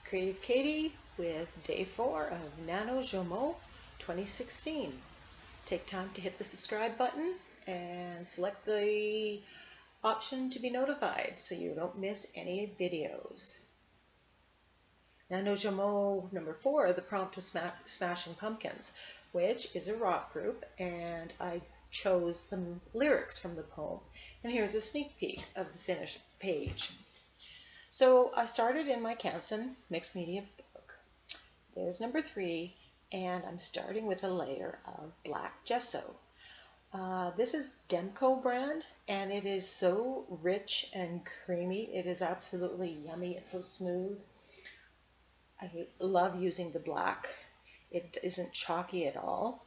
Creative Katie with day 4 of NaNoJouMo 2016. Take time to hit the subscribe button and select the option to be notified so you don't miss any videos. NaNoJouMo number 4, the prompt was Smashing Pumpkins, which is a rock group, and I chose some lyrics from the poem. And here's a sneak peek of the finished page. So I started in my Canson mixed media book. There's number 3, and I'm starting with a layer of black gesso. This is Demco brand, and it is so rich and creamy. It is absolutely yummy. It's so smooth. I love using the black. It isn't chalky at all.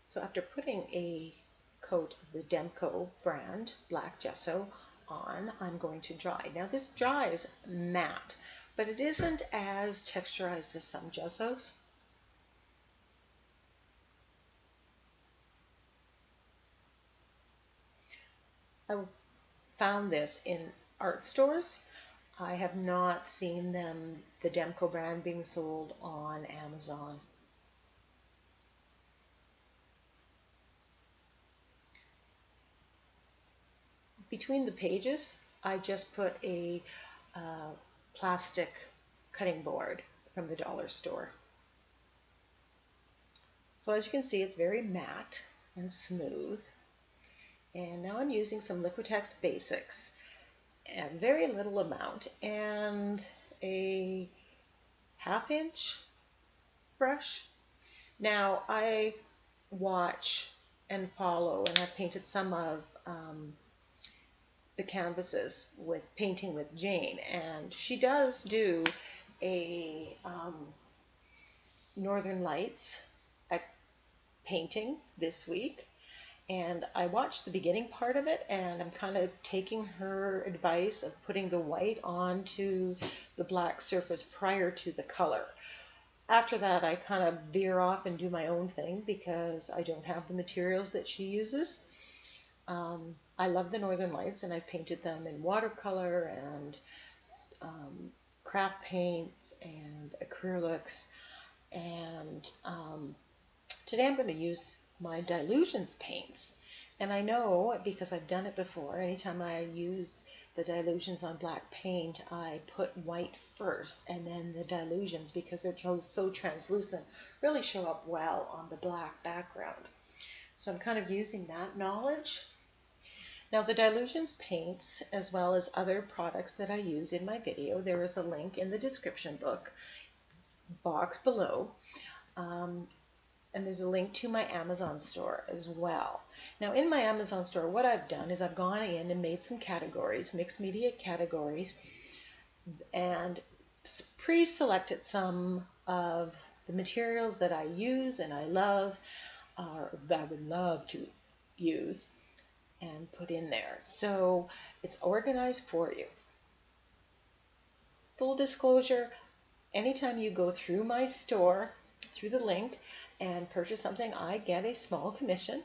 So after putting a coat of the Demco brand black gesso on, I'm going to dry. Now this dries matte, but it isn't as texturized as some gessos. I found this in art stores. I have not seen them, the Demco brand, being sold on Amazon. Between the pages, I just put a plastic cutting board from the dollar store. So as you can see, it's very matte and smooth. And now I'm using some Liquitex Basics, a very little amount, and a 1/2 inch brush. Now I watch and follow, and I've painted some of the canvases with Painting with Jane, and she does do a Northern Lights painting this week, and I watched the beginning part of it, and I'm kind of taking her advice of putting the white onto the black surface prior to the color. After that, I kind of veer off and do my own thing because I don't have the materials that she uses. I love the Northern Lights, and I've painted them in watercolor and craft paints and acrylics. And today I'm going to use my Dylusions paints. And I know, because I've done it before, anytime I use the Dylusions on black paint, I put white first and then the Dylusions, because they're so translucent, really show up well on the black background. So I'm kind of using that knowledge. Now the Dylusions paints, as well as other products that I use in my video, there is a link in the description box below. And there's a link to my Amazon store as well. Now in my Amazon store, what I've done is I've gone in and made some categories, mixed media categories, and pre-selected some of the materials that I use and I love, that I would love to use, and put in there. So it's organized for you. Full disclosure, anytime you go through my store, through the link, and purchase something, I get a small commission.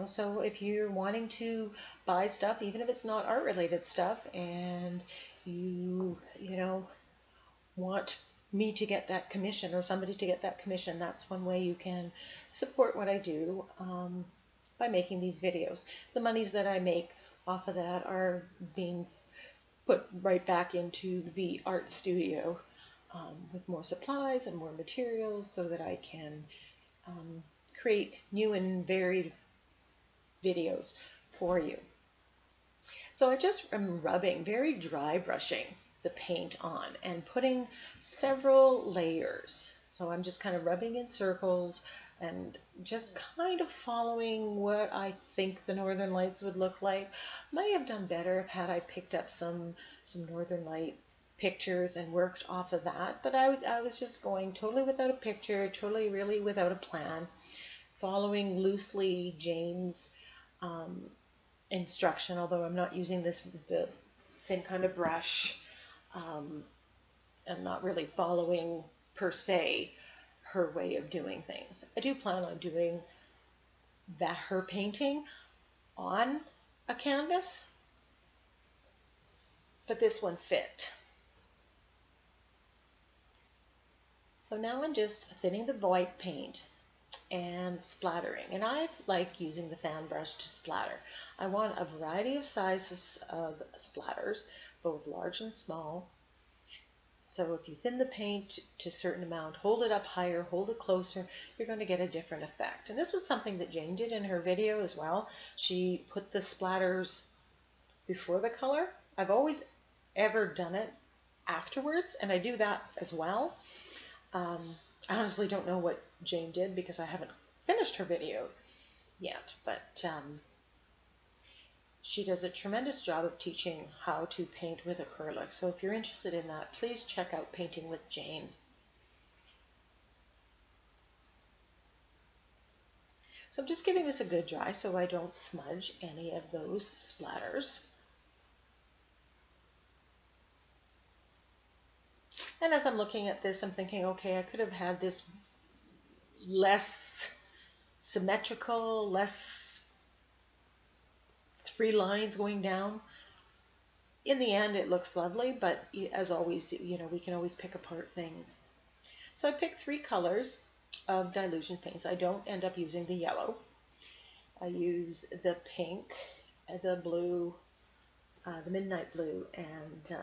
So if you're wanting to buy stuff, even if it's not art related stuff, and you want me to get that commission or somebody to get that commission, that's one way you can support what I do, by making these videos. The monies that I make off of that are being put right back into the art studio, with more supplies and more materials so that I can create new and varied videos for you. So I just am rubbing, very dry brushing the paint on and putting several layers. So I'm just kind of rubbing in circles and just kind of following what I think the Northern Lights would look like. Might have done better had I picked up some Northern Light pictures and worked off of that, but I was just going totally without a picture, totally really without a plan, following loosely Jane's instruction, although I'm not using the same kind of brush. I'm not really following per se her way of doing things. I do plan on doing her painting on a canvas, but this one fit. So now I'm just thinning the white paint and splattering. And I like using the fan brush to splatter. I want a variety of sizes of splatters, both large and small. So if you thin the paint to a certain amount, hold it up higher, hold it closer, you're going to get a different effect. And this was something that Jane did in her video as well. She put the splatters before the color. I've always ever done it afterwards, and I do that as well. I honestly don't know what Jane did because I haven't finished her video yet, but she does a tremendous job of teaching how to paint with acrylic. So if you're interested in that, please check out Painting with Jane. So I'm just giving this a good dry so I don't smudge any of those splatters. And as I'm looking at this, I'm thinking, okay, I could have had this less symmetrical, less 3 lines going down. In the end, it looks lovely, but as always, we can always pick apart things. So I picked 3 colors of Dylusions paints. I don't end up using the yellow. I use the pink, the blue, the midnight blue, and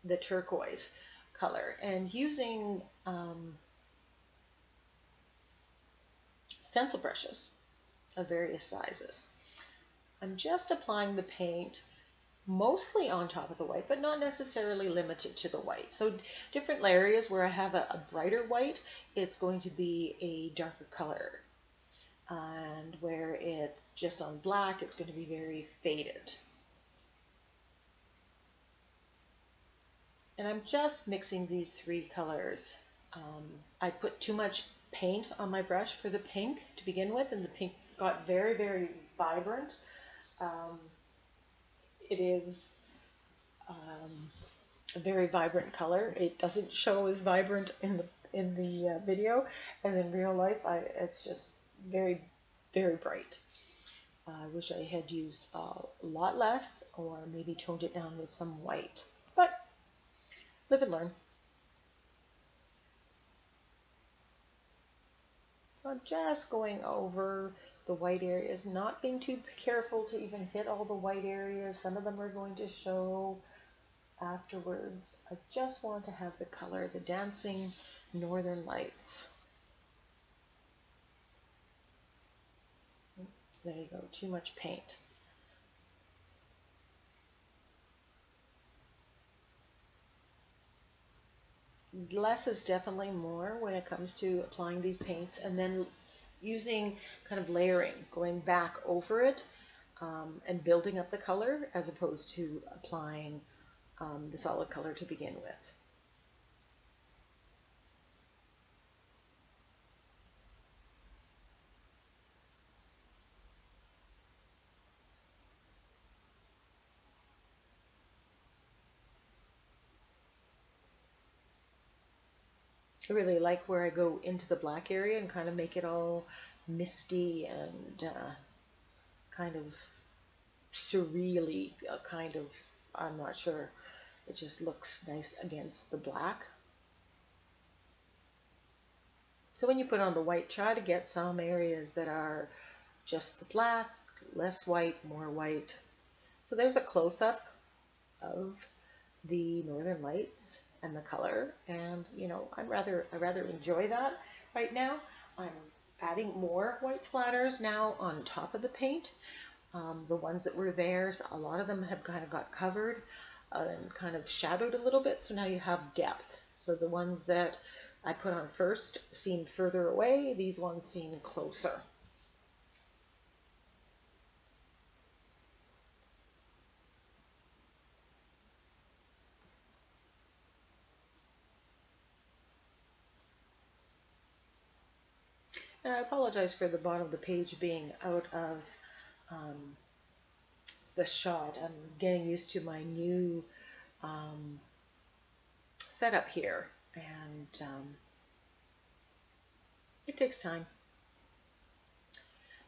the turquoise color. And using stencil brushes of various sizes. I'm just applying the paint mostly on top of the white, but not necessarily limited to the white. So different areas where I have a brighter white, it's going to be a darker color. And where it's just on black, it's going to be very faded. And I'm just mixing these 3 colors. I put too much paint on my brush for the pink to begin with, and the pink got very, very vibrant. It is a very vibrant color. It doesn't show as vibrant in the video as in real life. It's just very, very bright. I wish I had used a lot less, or maybe toned it down with some white, but live and learn. So I'm just going over the white areas, not being too careful to even hit all the white areas. Some of them are going to show afterwards. I just want to have the color, the dancing northern lights. There you go, too much paint. Less is definitely more when it comes to applying these paints, and then using kind of layering, going back over it and building up the color as opposed to applying the solid color to begin with. I really like where I go into the black area and kind of make it all misty and kind of surreally, kind of, I'm not sure, it just looks nice against the black. So when you put on the white, try to get some areas that are just the black, less white, more white. So there's a close-up of the northern lights and the color, and I rather enjoy that right now. I'm adding more white splatters now on top of the paint. The ones that were there, so a lot of them have kind of got covered and kind of shadowed a little bit, so now you have depth. So the ones that I put on first seemed further away, these ones seem closer. And I apologize for the bottom of the page being out of the shot. I'm getting used to my new setup here, and It takes time.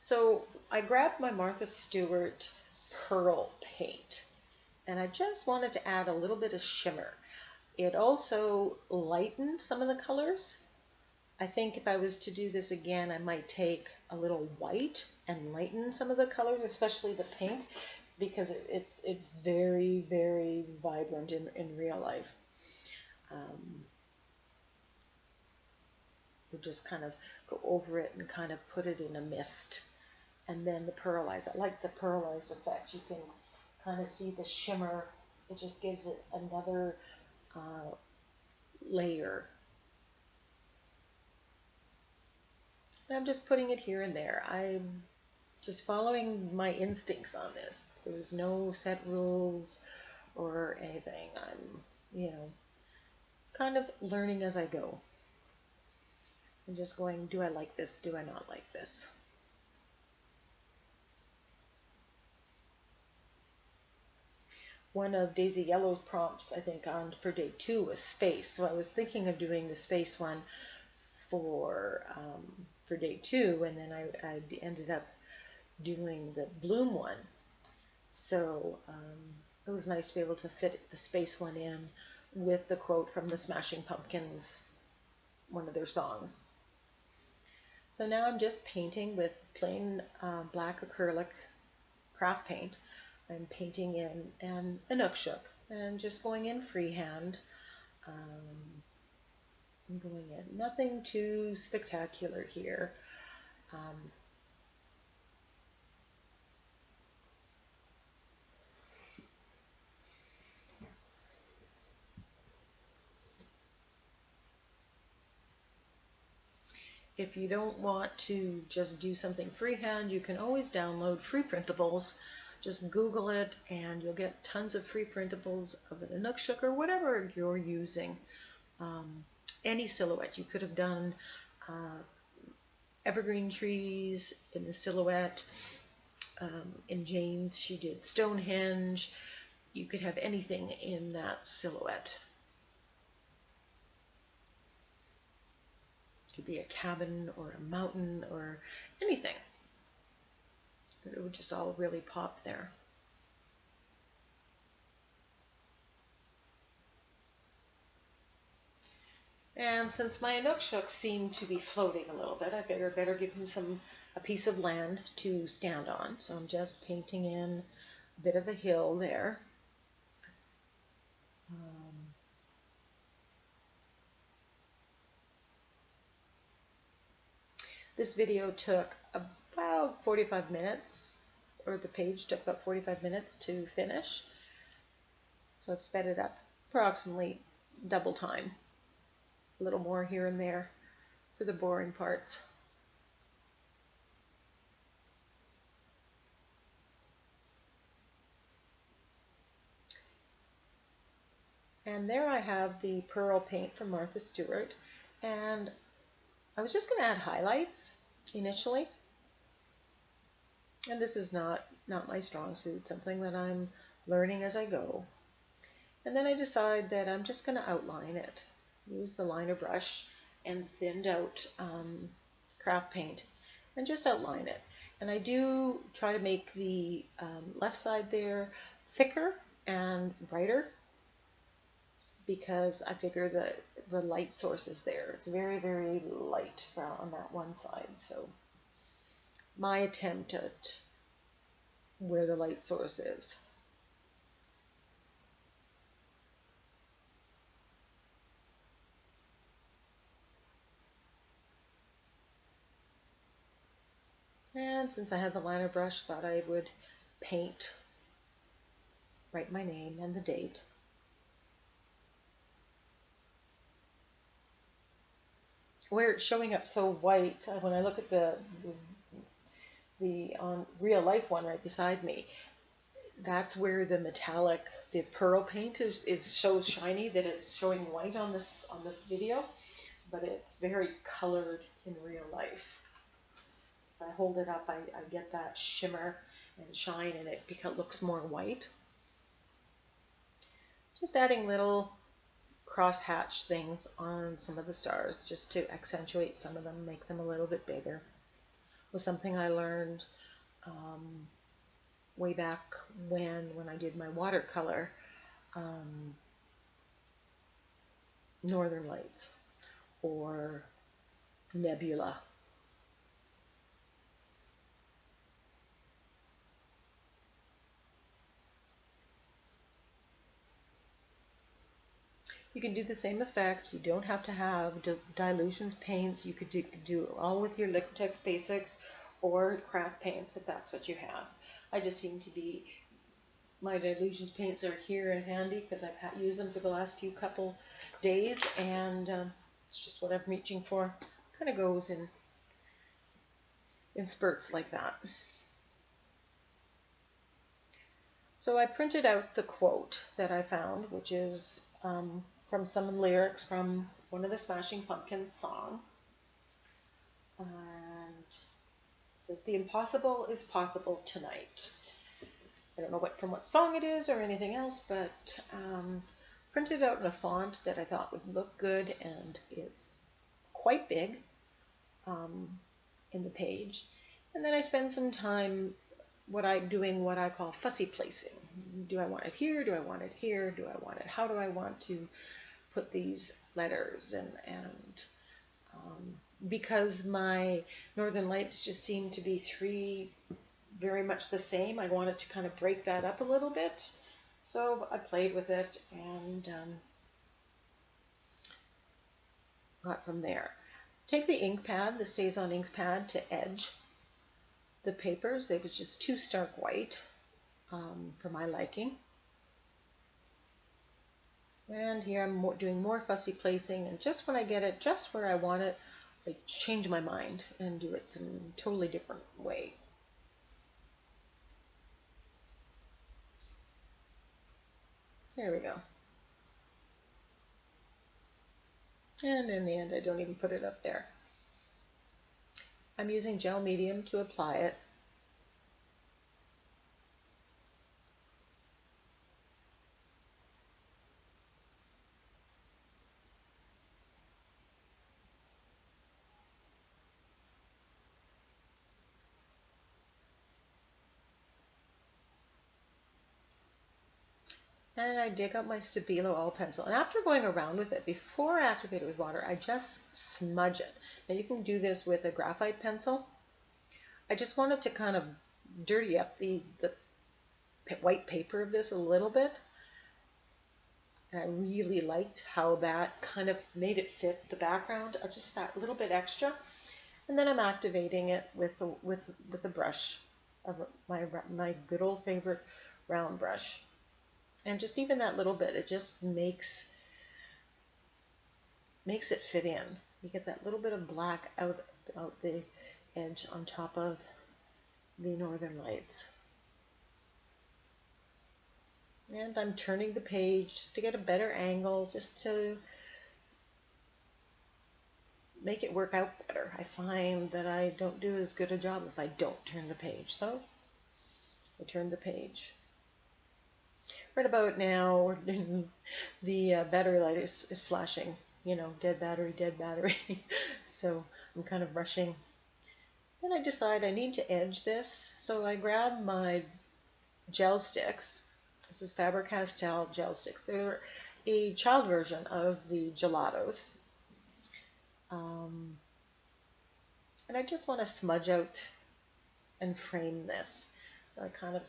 So I grabbed my Martha Stewart Pearl paint, and I just wanted to add a little bit of shimmer. It also lightened some of the colors. I think if I was to do this again, I might take a little white and lighten some of the colors, especially the pink, because it's very, very vibrant in real life. We just kind of go over it and kind of put it in a mist. And then the pearlize. I like the pearlize effect. You can kind of see the shimmer. It just gives it another layer. And I'm just putting it here and there. I'm just following my instincts on this. There's no set rules or anything. I'm, kind of learning as I go. I'm just going, do I like this? Do I not like this? One of Daisy Yellow's prompts, I think, for day 2 was space. So I was thinking of doing the space one for day 2, and then I ended up doing the bloom one. So it was nice to be able to fit the space one in with the quote from the Smashing Pumpkins, one of their songs. So now I'm just painting with plain black acrylic craft paint. I'm painting in an Inukshuk and just going in freehand. I'm going in. Nothing too spectacular here. If you don't want to just do something freehand, you can always download free printables. Just Google it and you'll get tons of free printables of an Inukshuk or whatever you're using. Any silhouette. You could have done evergreen trees in the silhouette. In Jane's, she did Stonehenge. You could have anything in that silhouette. It could be a cabin or a mountain or anything. It would just all really pop there. And since my Inukshuk seemed to be floating a little bit, I figured I'd better give him a piece of land to stand on. So I'm just painting in a bit of a hill there. This video took about 45 minutes, or the page took about 45 minutes to finish. So I've sped it up approximately double time. A little more here and there for the boring parts. And there I have the pearl paint from Martha Stewart. And I was just going to add highlights initially. And this is not my strong suit, something that I'm learning as I go. And then I decide that I'm just going to outline it. Use the liner brush and thinned out craft paint and just outline it. And I do try to make the left side there thicker and brighter because I figure that the light source is there. It's very, very light on that one side. So my attempt at where the light source is. And since I had the liner brush, thought I would write my name and the date. Where it's showing up so white, when I look at the real life one right beside me, that's where the metallic, the pearl paint is so shiny that it's showing white on the video, but it's very colored in real life. If I hold it up, I get that shimmer and shine, and it looks more white. Just adding little cross-hatch things on some of the stars just to accentuate some of them, make them a little bit bigger. It was something I learned way back when I did my watercolor Northern Lights or Nebula. You can do the same effect. You don't have to have Dylusions paints. You could do it all with your Liquitex Basics or craft paints if that's what you have. I just seem to be, my Dylusions paints are here and handy because I've used them for the last couple days, and it's just what I'm reaching for. Kind of goes in spurts like that. So I printed out the quote that I found, which is from some lyrics from one of the Smashing Pumpkins song. And it says, "The impossible is possible tonight." I don't know from what song it is or anything else, but printed out in a font that I thought would look good, and it's quite big in the page. And then I spend some time doing what I call fussy placing. Do I want it here? Do I want it here? Do I want it? How do I want to put these letters? And because my Northern Lights just seem to be three very much the same, I wanted to kind of break that up a little bit. So I played with it and got from there. Take the ink pad, the Stays On ink pad, to edge the papers. They was just too stark white for my liking. And here I'm doing more fussy placing, and just when I get it just where I want it, I change my mind and do it some totally different way. There we go. And in the end, I don't even put it up there. I'm using gel medium to apply it. And I dig up my Stabilo oil pencil. And after going around with it, before I activate it with water, I just smudge it. Now you can do this with a graphite pencil. I just wanted to kind of dirty up the white paper of this a little bit. And I really liked how that kind of made it fit the background, just that little bit extra. And then I'm activating it with a brush, my good old favorite round brush. And just even that little bit, it just makes it fit in. You get that little bit of black out the edge on top of the Northern Lights. And I'm turning the page just to get a better angle, just to make it work out better. I find that I don't do as good a job if I don't turn the page. So I turn the page. Right about now, the battery light is flashing, you know, dead battery, dead battery. So I'm kind of rushing. Then I decide I need to edge this. So I grab my gel sticks. This is Faber-Castell gel sticks. They're a child version of the gelatos. And I just want to smudge out and frame this. So I kind of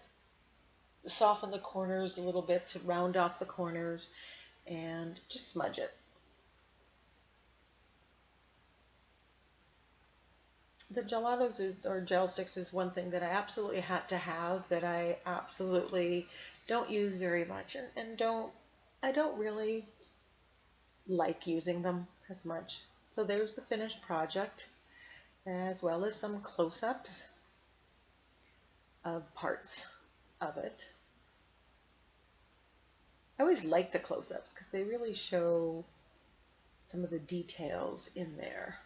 soften the corners a little bit to round off the corners and just smudge it. The gelatos or gel sticks is one thing that I absolutely had to have, that I absolutely don't use very much, and I don't really like using them as much. So there's the finished project, as well as some close-ups of parts of it. I always like the close-ups because they really show some of the details in there.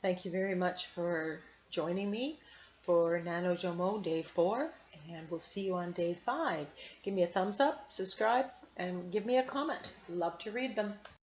Thank you very much for joining me for NaNoJouMo Day 4, and we'll see you on Day 5. Give me a thumbs up, subscribe, and give me a comment. Love to read them.